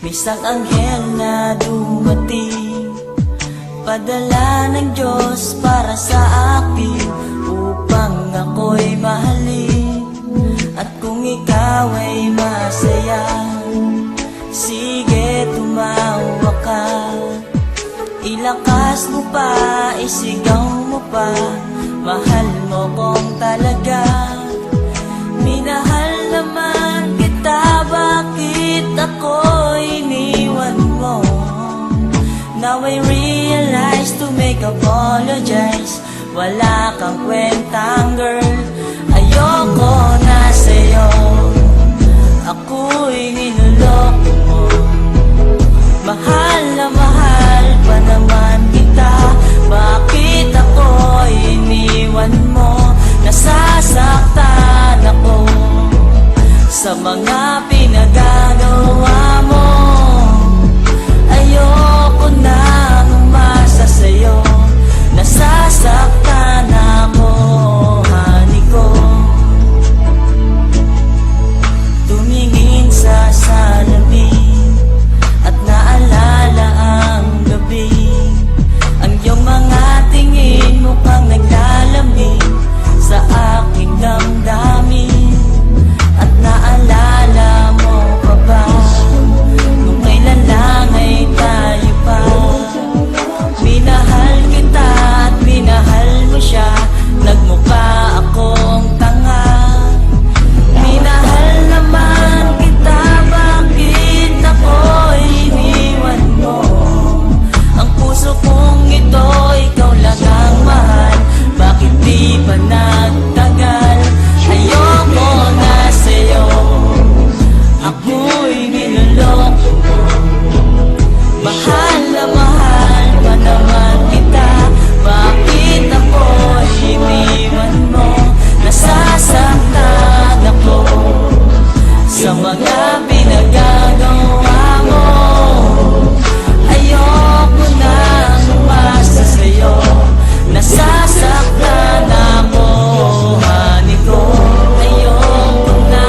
May isang anghel na dumating, padala ng Diyos para sa akin, upang ako'y mahalin. At kung ikaw ay masaya, sige tumawa ka. Ilakas mo pa, isigaw mo pa, mahal mo kong talaga. Minahal naman kita, bakit ako iniwan mo? Now I realize to make apologize, wala kang kwentang girl, ayoko na sa'yo. Ako'y niloloko mo, mahal na mahal pa naman kita, bakit ako'y iniwan mo? Nasasaktan ako sa mga pinagagawa mo. Ayoko na umasa sa'yo, nasasaktan ako, honey ko. Tumingin sa salamin at naalala ang gabi, ang iyong mga tingin mukhang naglalamig sa aking damdamin. At naalala mo pa ba nung kailan lang ay tayo pa? Minahal kita at minahal mo siya, nagmukha akong tanga. Minahal naman kita, bakit ako'y iniwan mo? Ang puso kong ito, ikaw lang ang mahal, bakit di pa nagtagal? Ayoko na sa'yo, ako'y niloloko mo. Mahal na mahal pa naman kita, bakit ako'y iniwan mo? Nasasaktan ako sa mga pinagagawa mo. Ayoko na umasa sa'yo, nasasaktan ako, honey ko. Ayoko na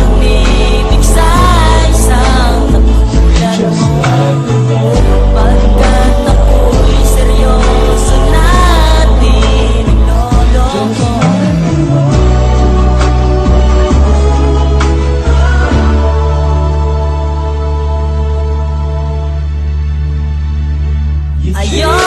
uminig sa isang katulad mo, pagkat ako'y seryoso na di nagloloko. Ayoko